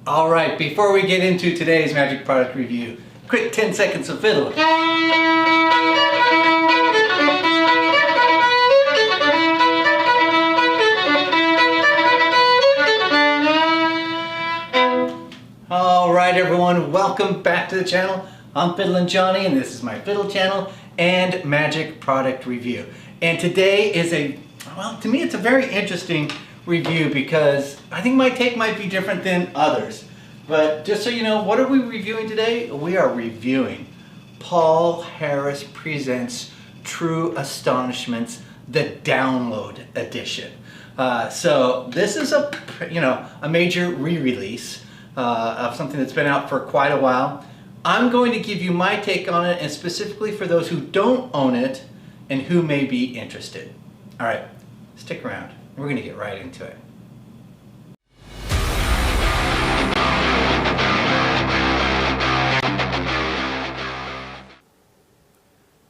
All right, before we get into today's magic product review, quick 10 seconds of fiddle. All right, everyone, welcome back to the channel. I'm FiddlinJonny, and this is my fiddle channel and magic product review. And today is to me, it's a very interesting review because I think my take might be different than others. But just so you know, what are we reviewing today? We are reviewing Paul Harris Presents True Astonishments, the download edition. So this is a major re-release of something that's been out for quite a while. I'm going to give you my take on it, and specifically for those who don't own it and who may be interested. All right, stick around. We're going to get right into it.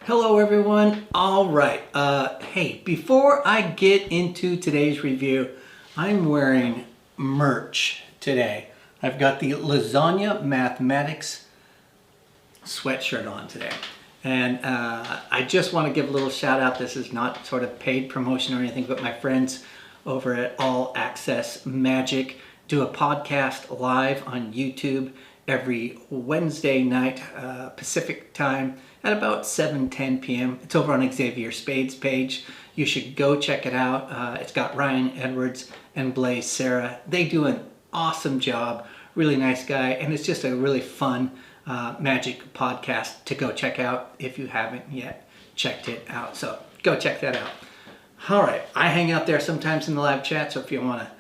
Hello everyone. All right. Hey, before I get into today's review, I'm wearing merch today. I've got the Lasagna Mathematics sweatshirt on today. And I just want to give a little shout out. This is not sort of paid promotion or anything, but my friends over at All Access Magic do a podcast live on YouTube every Wednesday night Pacific time at about 7:10 p.m. It's over on Xavier Spade's page. You should go check it out. It's got Ryan Edwards and Blaze Sarah. They do an awesome job. Really nice guy, and it's just a really fun magic podcast to go check out if you haven't yet checked it out. So go check that out. All right, I hang out there sometimes in the live chat, so if you want to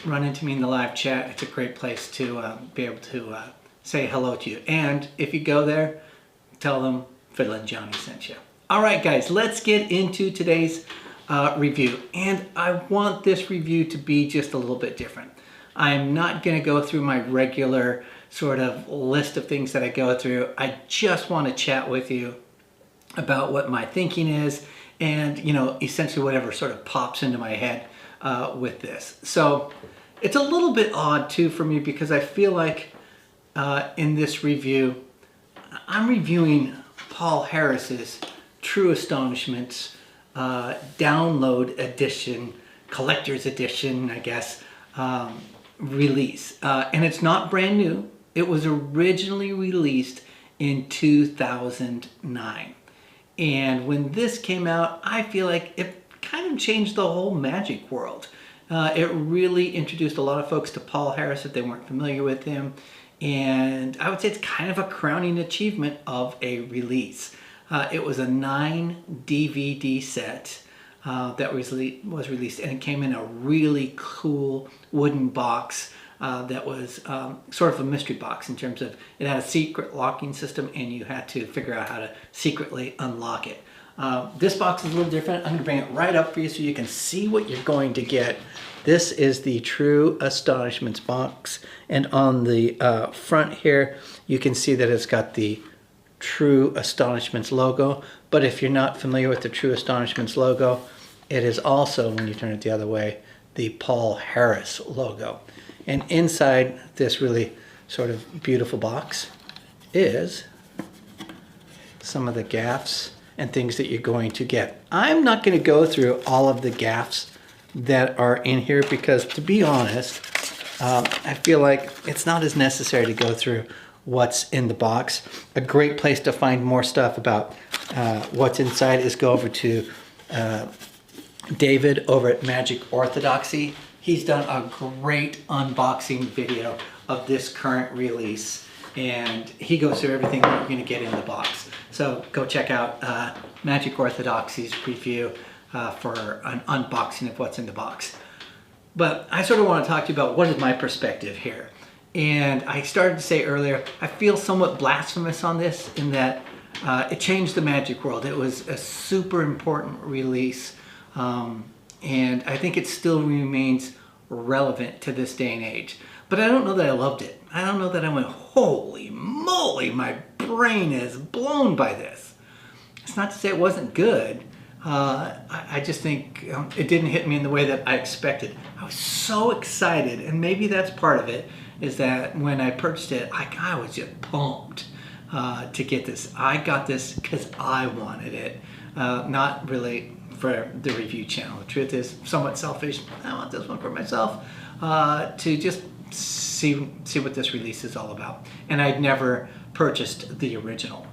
run into me in the live chat, it's a great place to be able to say hello to you. And if you go there, tell them FiddlinJonny sent you. All right, guys, let's get into today's review. And I want this review to be just a little bit different. I'm not going to go through my regular sort of list of things that I go through. I just want to chat with you about what my thinking is and, essentially whatever sort of pops into my head with this. So it's a little bit odd too for me because I feel like in this review, I'm reviewing Paul Harris's True Astonishments download edition, collector's edition, I guess, release. And it's not brand new. It was originally released in 2009. And when this came out, I feel like it kind of changed the whole magic world. It really introduced a lot of folks to Paul Harris if they weren't familiar with him. And I would say it's kind of a crowning achievement of a release. It was a 9 DVD set that was released, and it came in a really cool wooden box that was sort of a mystery box in terms of it had a secret locking system and you had to figure out how to secretly unlock it. This box is a little different. I'm going to bring it right up for you so you can see what you're going to get. This is the True Astonishments box, and on the front here you can see that it's got the True Astonishments logo, but if you're not familiar with the True Astonishments logo, it is also, when you turn it the other way, the Paul Harris logo. And inside this really sort of beautiful box is some of the gaffs and things that you're going to get. I'm not going to go through all of the gaffs that are in here because, to be honest, I feel like it's not as necessary to go through what's in the box. A great place to find more stuff about what's inside is go over to David over at Magic Orthodoxy. He's done a great unboxing video of this current release, and he goes through everything that you're going to get in the box. So go check out Magic Orthodoxy's review for an unboxing of what's in the box. But I sort of want to talk to you about what is my perspective here. And I started to say earlier, I feel somewhat blasphemous on this in that it changed the magic world. It was a super important release. And I think it still remains relevant to this day and age. But I don't know that I loved it. I don't know that I went, holy moly, my brain is blown by this. It's not to say it wasn't good. I just think it didn't hit me in the way that I expected. I was so excited, and maybe that's part of it, is that when I purchased it, I was just pumped to get this. I got this because I wanted it, not really for the review channel. The truth is, somewhat selfish. I want this one for myself to just see what this release is all about. And I'd never purchased the original.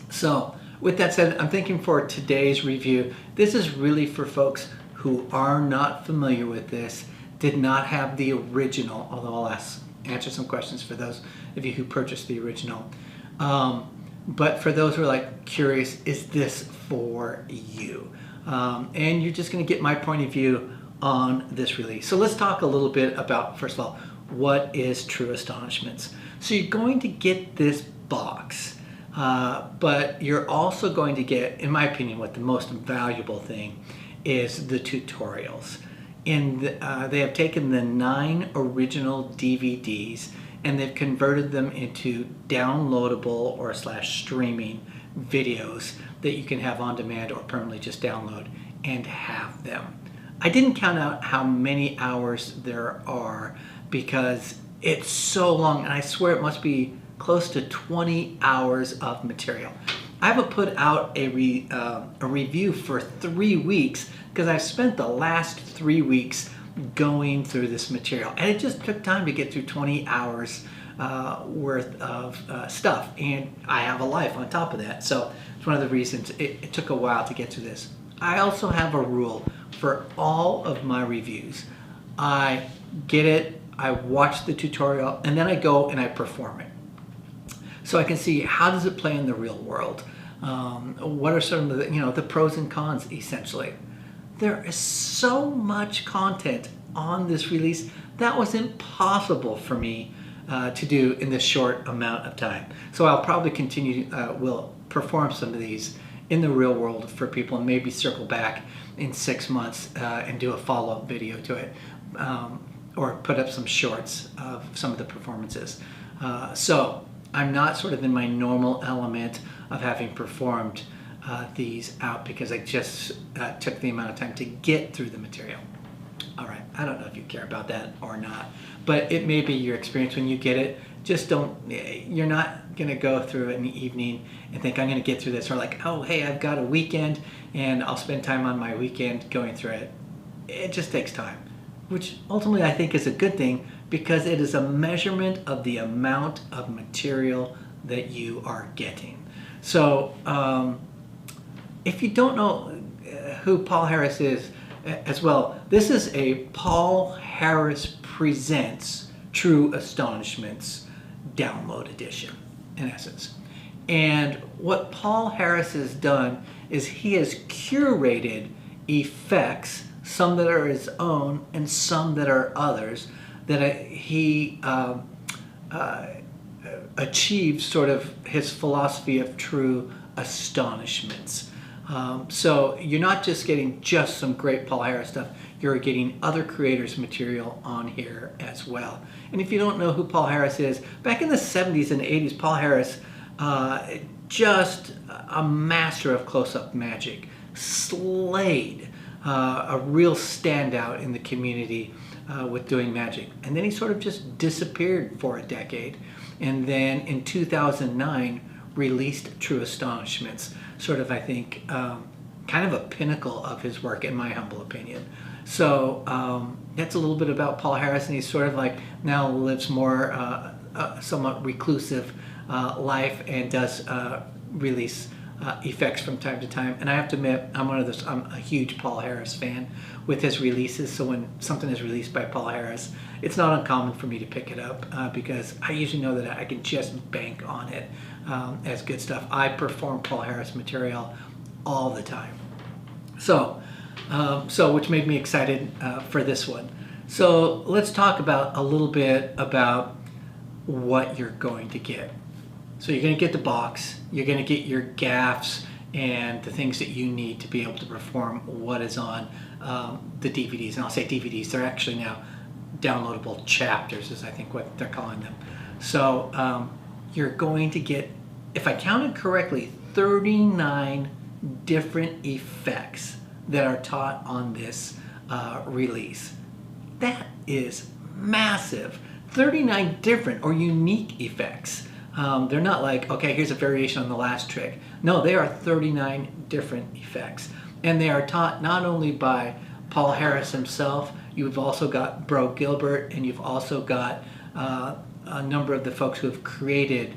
So with that said, I'm thinking for today's review, this is really for folks who are not familiar with this, did not have the original, although I'll answer some questions for those of you who purchased the original. But for those who are like curious, is this for you? And you're just going to get my point of view on this release. So let's talk a little bit about, first of all, what is True Astonishments. So you're going to get this box, but you're also going to get, in my opinion, what the most valuable thing is the tutorials. They have taken the 9 original DVDs and they've converted them into downloadable or /streaming videos that you can have on demand or permanently just download and have them. I didn't count out how many hours there are because it's so long, and I swear it must be close to 20 hours of material. I haven't put out a review for 3 weeks because I've spent the last 3 weeks going through this material, and it just took time to get through 20 hours worth of stuff, and I have a life on top of that, so it's one of the reasons it took a while to get to this. I also have a rule for all of my reviews. I get it, I watch the tutorial, and then I go and I perform it. So I can see how does it play in the real world. What are some of the pros and cons, essentially. There is so much content on this release that was impossible for me to do in this short amount of time. So I'll probably continue, will perform some of these in the real world for people and maybe circle back in 6 months and do a follow-up video to it, or put up some shorts of some of the performances. So I'm not sort of in my normal element of having performed these out because I just took the amount of time to get through the material. All right, I don't know if you care about that or not, but it may be your experience when you get it. Just you're not gonna go through it in the evening and think I'm gonna get through this, or like, oh, hey, I've got a weekend and I'll spend time on my weekend going through it. It just takes time, which ultimately I think is a good thing because it is a measurement of the amount of material that you are getting. So if you don't know who Paul Harris is as well, this is a Paul Harris Presents True Astonishments download edition, in essence. And what Paul Harris has done is he has curated effects, some that are his own and some that are others, that he achieved sort of his philosophy of true astonishments. So you're not just getting just some great Paul Harris stuff, you're getting other creators' material on here as well. And if you don't know who Paul Harris is, back in the 70s and 80s, Paul Harris, just a master of close-up magic, slayed, a real standout in the community with doing magic. And then he sort of just disappeared for a decade. And then in 2009, released True Astonishments, sort of, I think, kind of a pinnacle of his work, in my humble opinion. So that's a little bit about Paul Harris, and he's sort of like now lives more somewhat reclusive life and does release effects from time to time. And I have to admit, I'm a huge Paul Harris fan with his releases. So when something is released by Paul Harris, it's not uncommon for me to pick it up because I usually know that I can just bank on it as good stuff. I perform Paul Harris material all the time. So which made me excited for this one. So let's talk about a little bit about what you're going to get. So you're going to get the box, you're going to get your gaffs and the things that you need to be able to perform what is on the DVDs. And I'll say DVDs, they're actually now downloadable chapters, is I think what they're calling them. So you're going to get, if I counted correctly, 39 different effects that are taught on this release. That is massive. 39 different or unique effects. They're not like, okay, here's a variation on the last trick. No, they are 39 different effects. And they are taught not only by Paul Harris himself, you've also got Bro Gilbert, and you've also got a number of the folks who have created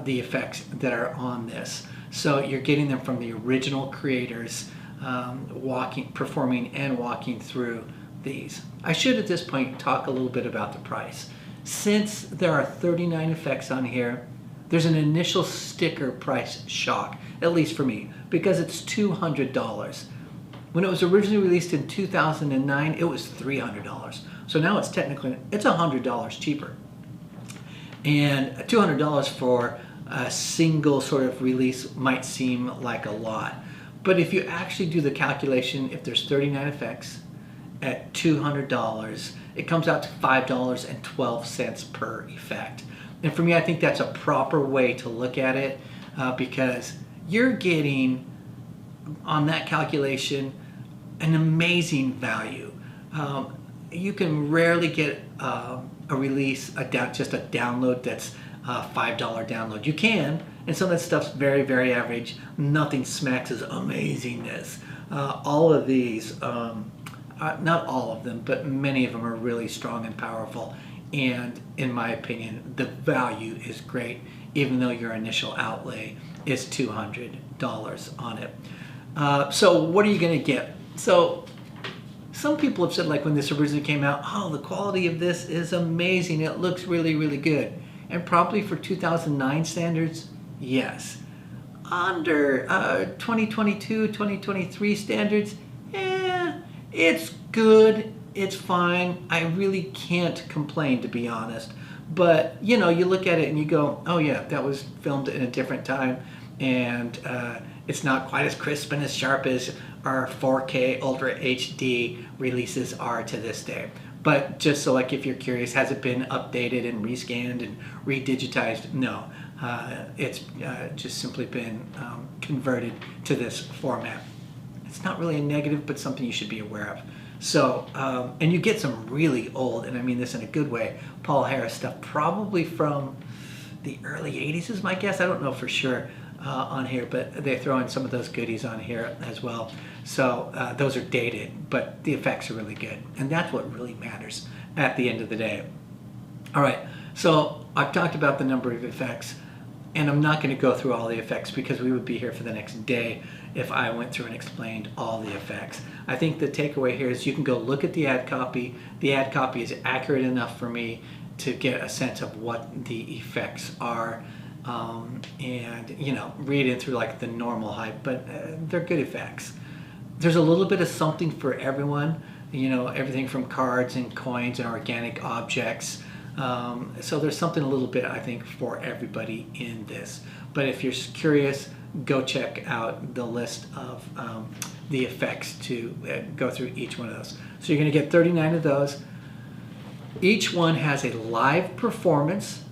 the effects that are on this. So you're getting them from the original creators, performing and walking through these. I should at this point talk a little bit about the price. Since there are 39 effects on here, there's an initial sticker price shock, at least for me, because it's $200. When it was originally released in 2009, it was $300. So now it's $100 cheaper. And $200 for a single sort of release might seem like a lot. But if you actually do the calculation, if there's 39 effects at $200, it comes out to $5.12 per effect. And for me, I think that's a proper way to look at it because you're getting, on that calculation, an amazing value. You can rarely get a release, just a download that's a $5 download. You can, and some of that stuff's very, very average. Nothing smacks as amazingness. All of these, not all of them, but many of them are really strong and powerful. And in my opinion, the value is great, even though your initial outlay is $200 on it. So what are you going to get? So some people have said, like when this originally came out, oh, the quality of this is amazing. It looks really, really good. And probably for 2009 standards, yes. Under 2022, 2023 standards, it's good. It's fine. I really can't complain, to be honest. But, you know, you look at it and you go, oh yeah, that was filmed in a different time. And it's not quite as crisp and as sharp as our 4K Ultra HD releases are to this day. But just so, like, if you're curious, has it been updated and rescanned and redigitized? No. It's just simply been converted to this format. It's not really a negative, but something you should be aware of. So, and you get some really old, and I mean this in a good way, Paul Harris stuff, probably from the early 80s is my guess. I don't know for sure on here, but they throw in some of those goodies on here as well. So those are dated, but the effects are really good. And that's what really matters at the end of the day. All right, so I've talked about the number of effects, and I'm not going to go through all the effects because we would be here for the next day if I went through and explained all the effects. I think the takeaway here is you can go look at the ad copy. The ad copy is accurate enough for me to get a sense of what the effects are, and, you know, read it through like the normal hype, but they're good effects. There's a little bit of something for everyone, you know, everything from cards and coins and organic objects. So there's something a little bit, I think, for everybody in this. But if you're curious, go check out the list of the effects to go through each one of those. So you're going to get 39 of those. Each one has a live performance,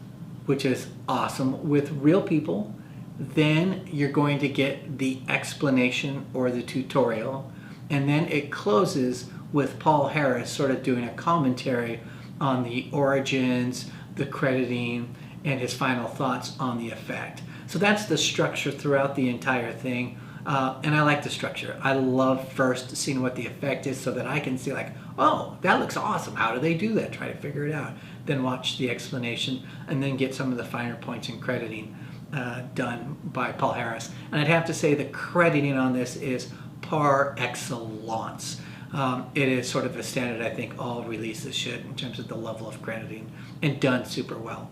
which is awesome, with real people. Then you're going to get the explanation or the tutorial. And then it closes with Paul Harris sort of doing a commentary on the origins, the crediting, and his final thoughts on the effect. So that's the structure throughout the entire thing. And I like the structure. I love first seeing what the effect is so that I can see, like, oh, that looks awesome. How do they do that? Try to figure it out. Then watch the explanation and then get some of the finer points in crediting done by Paul Harris. And I'd have to say the crediting on this is par excellence. It is sort of a standard I think all releases should in terms of the level of crediting, and done super well.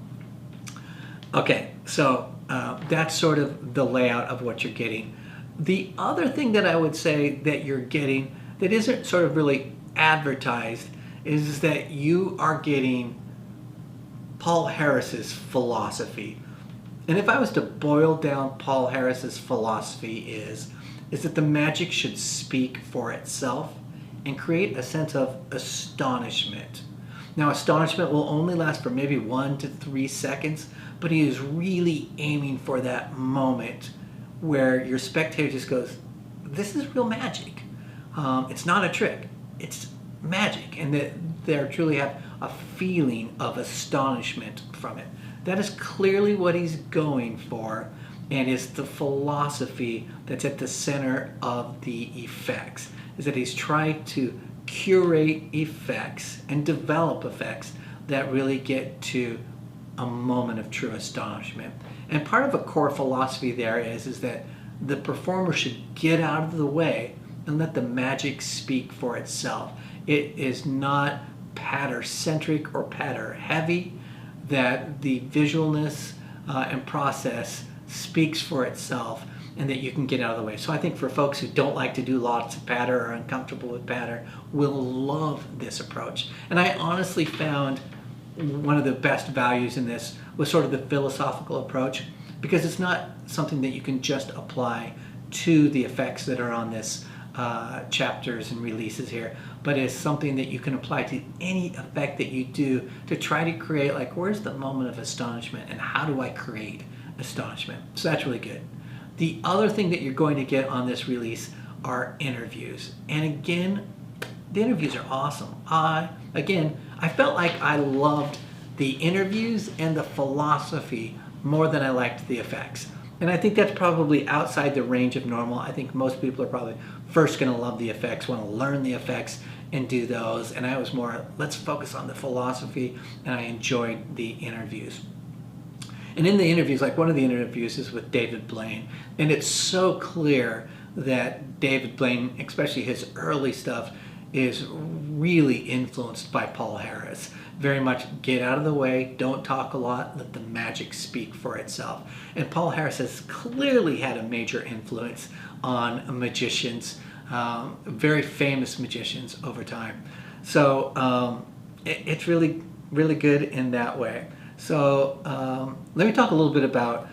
Okay, so that's sort of the layout of what you're getting. The other thing that I would say that you're getting that isn't sort of really advertised is that you are getting Paul Harris's philosophy. And if I was to boil down Paul Harris's philosophy is that the magic should speak for itself and create a sense of astonishment. Now, astonishment will only last for maybe 1 to 3 seconds, but he is really aiming for that moment where your spectator just goes, this is real magic. It's not a trick. It's magic, and that they truly have a feeling of astonishment from it. That is clearly what he's going for, and is the philosophy that's at the center of the effects, is that he's trying to curate effects and develop effects that really get to a moment of true astonishment. And part of a core philosophy there is that the performer should get out of the way and let the magic speak for itself. It is not patter-centric or patter-heavy, that the visualness and process speaks for itself, and that you can get out of the way. So I think for folks who don't like to do lots of patter or are uncomfortable with patter, will love this approach. And I honestly found one of the best values in this was sort of the philosophical approach, because it's not something that you can just apply to the effects that are on this chapters and releases here, but it's something that you can apply to any effect that you do to try to create, like, where's the moment of astonishment and how do I create astonishment? So that's really good. The other thing that you're going to get on this release are interviews. And again, the interviews are awesome. I felt like I loved the interviews and the philosophy more than I liked the effects. And I think that's probably outside the range of normal. I think most people are probably first going to love the effects, want to learn the effects and do those. And I was more, let's focus on the philosophy, and I enjoyed the interviews. And in the interviews, like one of the interviews is with David Blaine, and it's so clear that David Blaine, especially his early stuff, is really influenced by Paul Harris. Very much get out of the way, don't talk a lot, let the magic speak for itself. And Paul Harris has clearly had a major influence on magicians, very famous magicians over time. So it's really, really good in that way. So let me talk a little bit about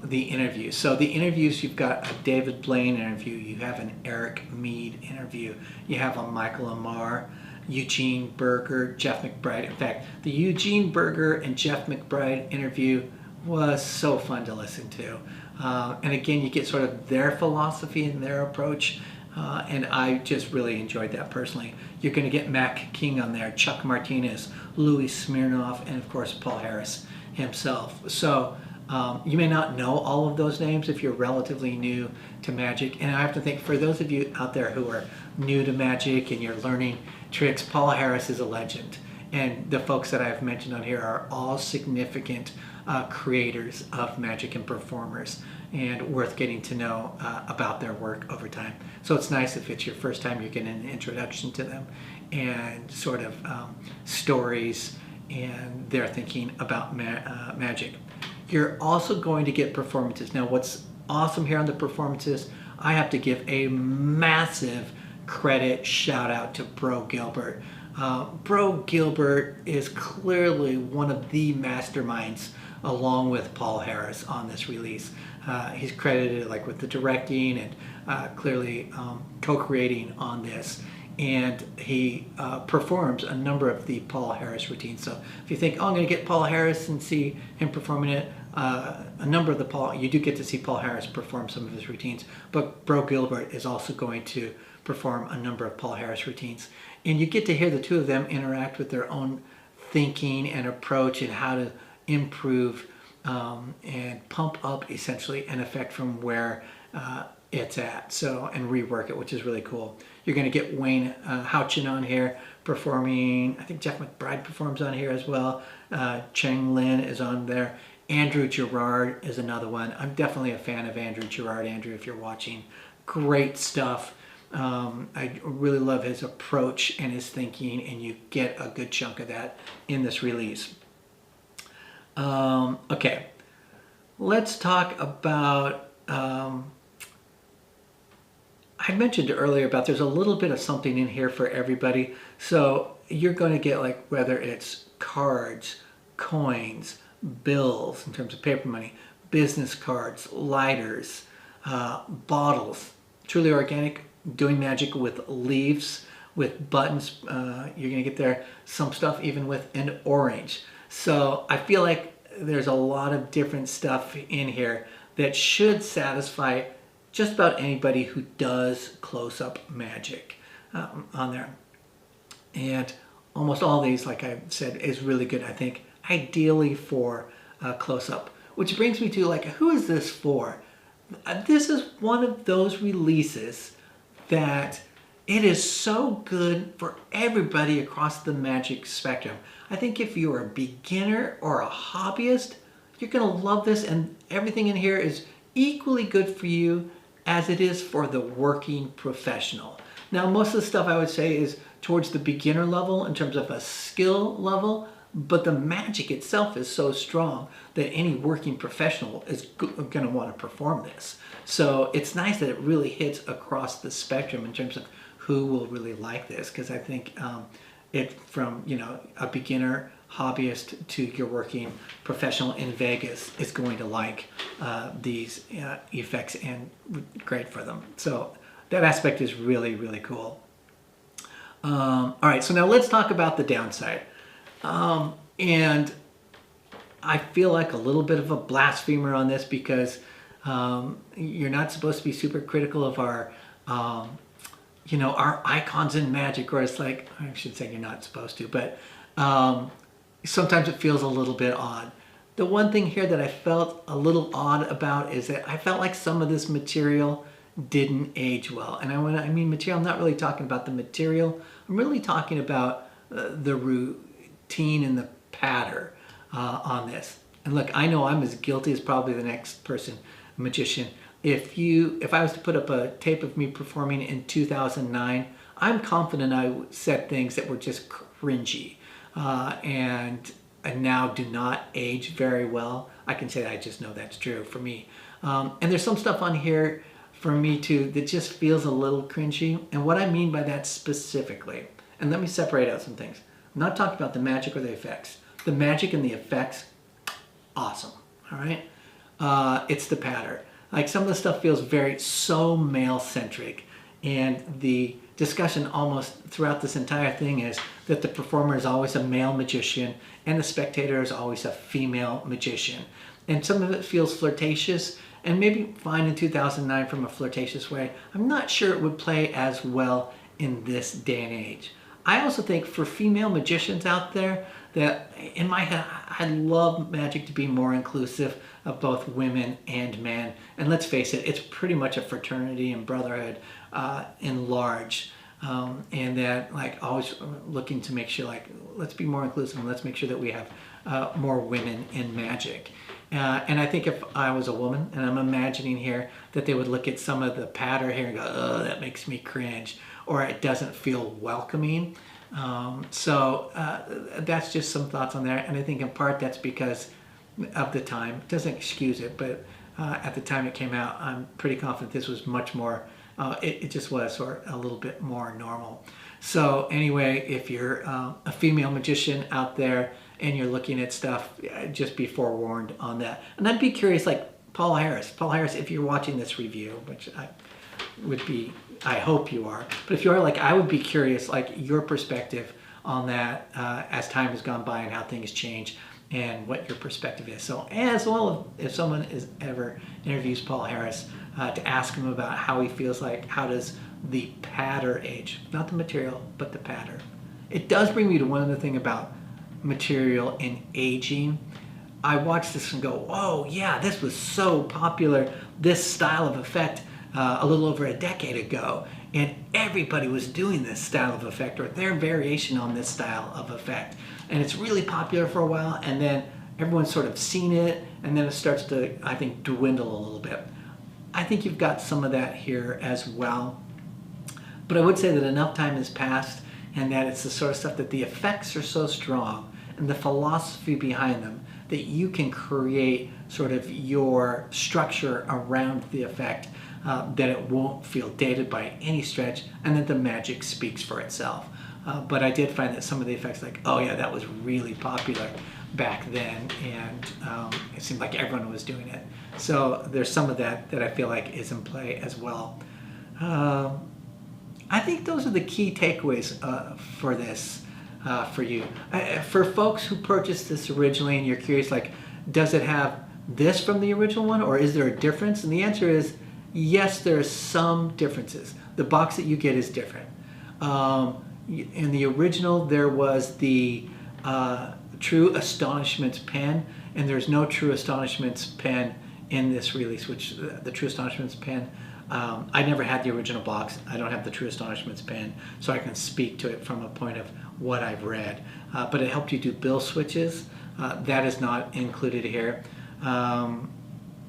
the interviews. So the interviews, you've got a David Blaine interview, you have an Eric Mead interview, you have a Michael Amar, Eugene Berger, Jeff McBride. In fact, the Eugene Berger and Jeff McBride interview was so fun to listen to. And again, you get sort of their philosophy and their approach. And I just really enjoyed that personally. You're going to get Mac King on there, Chuck Martinez, Louis Smirnoff, and of course Paul Harris himself. So you may not know all of those names if you're relatively new to magic. And I have to think, for those of you out there who are new to magic and you're learning tricks, Paul Harris is a legend. And the folks that I've mentioned on here are all significant creators of magic and performers, and worth getting to know about their work over time. So it's nice if it's your first time you're getting an introduction to them and sort of stories and their thinking about magic. You're also going to get performances. Now what's awesome here on the performances, I have to give a massive credit shout out to Bro Gilbert. Bro Gilbert is clearly one of the masterminds along with Paul Harris on this release. He's credited like with the directing and clearly co-creating on this. And he performs a number of the Paul Harris routines. So if you think, oh, I'm going to get Paul Harris and see him performing it, a number of the you do get to see Paul Harris perform some of his routines, but Bro Gilbert is also going to perform a number of Paul Harris routines. And you get to hear the two of them interact with their own thinking and approach and how to improve and pump up essentially an effect from where it's at, so, and rework it, which is really cool. You're going to get Wayne Houchin on here performing. I think Jeff McBride performs on here as well. Cheng Lin is on there. Andrew Gerard is another one. I'm definitely a fan of Andrew Gerard. Andrew, if you're watching, great stuff. I really love his approach and his thinking, and you get a good chunk of that in this release. Okay, let's talk about I mentioned earlier about there's a little bit of something in here for everybody. So you're going to get, like, whether it's cards, coins, bills in terms of paper money, business cards, lighters, bottles, truly organic, doing magic with leaves, with buttons. You're going to get there some stuff even with an orange. So I feel like there's a lot of different stuff in here that should satisfy just about anybody who does close-up magic on there. And almost all these, like I said, is really good, I think, ideally for close-up. Which brings me to, like, who is this for? This is one of those releases that it is so good for everybody across the magic spectrum. I think if you're a beginner or a hobbyist, you're going to love this, and everything in here is equally good for you as it is for the working professional. Now, most of the stuff I would say is towards the beginner level in terms of a skill level, but the magic itself is so strong that any working professional is going to want to perform this. So it's nice that it really hits across the spectrum in terms of who will really like this, because I think it from, you know, a beginner hobbyist to your working professional in Vegas is going to like these effects, and great for them. So that aspect is really, really cool. All right, so now let's talk about the downside. And I feel like a little bit of a blasphemer on this, because you're not supposed to be super critical of our, you know, our icons in magic, or it's like, I should say you're not supposed to, but sometimes it feels a little bit odd. The one thing here that I felt a little odd about is that I felt like some of this material didn't age well. And when I mean material, I'm not really talking about the material. I'm really talking about the routine and the pattern on this. And look, I know I'm as guilty as probably the next person, magician. If I was to put up a tape of me performing in 2009, I'm confident I said things that were just cringy and now do not age very well. I can say that I just know that's true for me. And there's some stuff on here for me too that just feels a little cringy. And what I mean by that specifically, and let me separate out some things. I'm not talking about the magic or the effects. The magic and the effects, awesome, all right? It's the pattern. Like, some of the stuff feels so male-centric, and the discussion almost throughout this entire thing is that the performer is always a male magician and the spectator is always a female magician. And some of it feels flirtatious, and maybe fine in 2009 from a flirtatious way. I'm not sure it would play as well in this day and age. I also think for female magicians out there, that in my head, I'd love magic to be more inclusive of both women and men. And let's face it, it's pretty much a fraternity and brotherhood in large. And that, like, always looking to make sure, like, let's be more inclusive and let's make sure that we have more women in magic. And I think if I was a woman, and I'm imagining here that they would look at some of the pattern here and go, oh, that makes me cringe, or it doesn't feel welcoming. So that's just some thoughts on there. And I think in part that's because of the time. It doesn't excuse it, but at the time it came out, I'm pretty confident this was much more, it just was sort of a little bit more normal. So anyway, if you're a female magician out there and you're looking at stuff, just be forewarned on that. And I'd be curious, like Paul Harris, if you're watching this review, which I hope you are, but if you are, like, I would be curious, like, your perspective on that as time has gone by and how things change and what your perspective is. So as well, if someone ever interviews Paul Harris, to ask him about how he feels, like, how does the pattern age, not the material, but the pattern. It does bring me to one other thing about material and aging. I watched this and go, whoa, yeah, this was so popular, this style of effect, a little over a decade ago, and everybody was doing this style of effect or their variation on this style of effect, and it's really popular for a while, and then everyone's sort of seen it, and then it starts to, I think, dwindle a little bit. I think you've got some of that here as well, but I would say that enough time has passed, and that it's the sort of stuff that the effects are so strong and the philosophy behind them that you can create sort of your structure around the effect, that it won't feel dated by any stretch, and that the magic speaks for itself. But I did find that some of the effects, like, oh yeah, that was really popular back then, and it seemed like everyone was doing it. So there's some of that I feel like is in play as well. I think those are the key takeaways for this, for you. For folks who purchased this originally and you're curious, like, does it have this from the original one, or is there a difference? And the answer is, Yes, there are some differences. The box that you get is different. In the original, there was the True Astonishments pen, and there's no True Astonishments pen in this release, which the True Astonishments pen, I never had the original box. I don't have the True Astonishments pen, so I can speak to it from a point of what I've read. But it helped you do bill switches. That is not included here.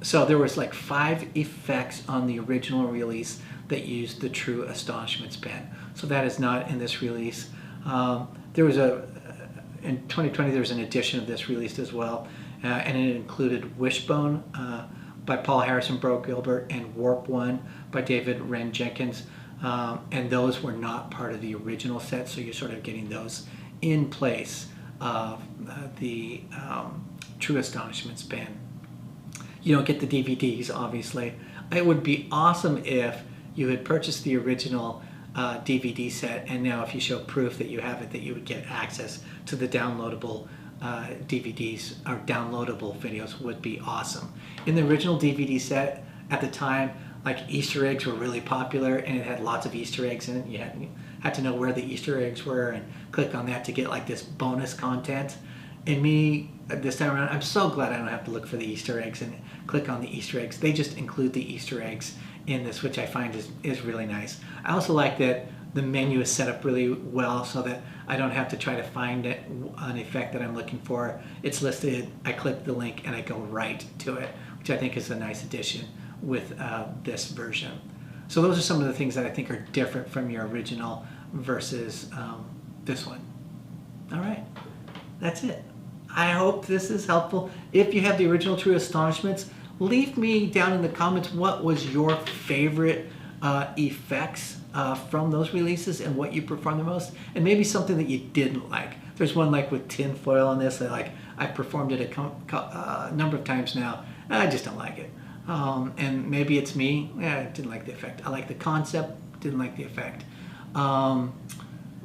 So there was like 5 effects on the original release that used the True Astonishments pen. So that is not in this release. There was in 2020 there was an edition of this released as well, and it included Wishbone by Paul Harrison Bro Gilbert and Warp 1 by David Wren Jenkins, and those were not part of the original set, so you're sort of getting those in place of the True Astonishments pen. You don't get the DVDs, obviously. It would be awesome if you had purchased the original DVD set, and now if you show proof that you have it, that you would get access to the downloadable DVDs or downloadable videos. Would be awesome. In the original DVD set at the time, like Easter eggs were really popular, and it had lots of Easter eggs in it. You had to know where the Easter eggs were and click on that to get like this bonus content. And me, this time around, I'm so glad I don't have to look for the Easter eggs and click on the Easter eggs. They just include the Easter eggs in this, which I find is really nice. I also like that the menu is set up really well so that I don't have to try to find an effect that I'm looking for. It's listed, I click the link, and I go right to it, which I think is a nice addition with this version. So those are some of the things that I think are different from your original versus this one. All right, that's it. I hope this is helpful. If you have the original True Astonishments, leave me down in the comments what was your favorite effects from those releases and what you performed the most, and maybe something that you didn't like. There's one like with tin foil on this that I performed it a number of times now. I just don't like it. And maybe it's me. Yeah, I didn't like the effect. I like the concept, didn't like the effect.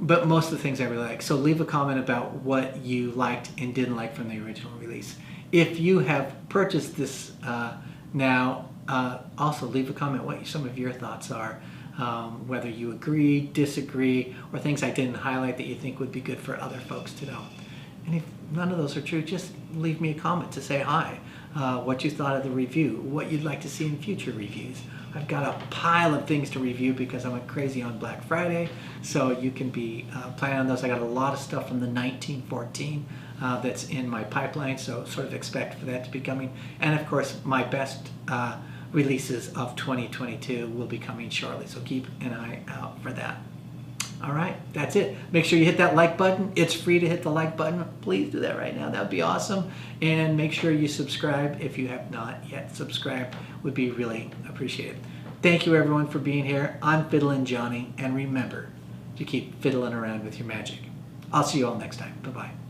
But most of the things I really like. So leave a comment about what you liked and didn't like from the original release. If you have purchased this now, also leave a comment what some of your thoughts are. Whether you agree, disagree, or things I didn't highlight that you think would be good for other folks to know. And if none of those are true, just leave me a comment to say hi, what you thought of the review, what you'd like to see in future reviews. I've got a pile of things to review because I went crazy on Black Friday, so you can be planning on those. I got a lot of stuff from the 1914 that's in my pipeline, so sort of expect for that to be coming. And of course, my best releases of 2022 will be coming shortly, so keep an eye out for that. All right, that's it. Make sure you hit that like button. It's free to hit the like button. Please do that right now. That would be awesome. And make sure you subscribe if you have not yet subscribed. Would be really appreciated. Thank you everyone for being here. I'm FiddlinJonny, and remember to keep fiddling around with your magic. I'll see you all next time. Bye-bye.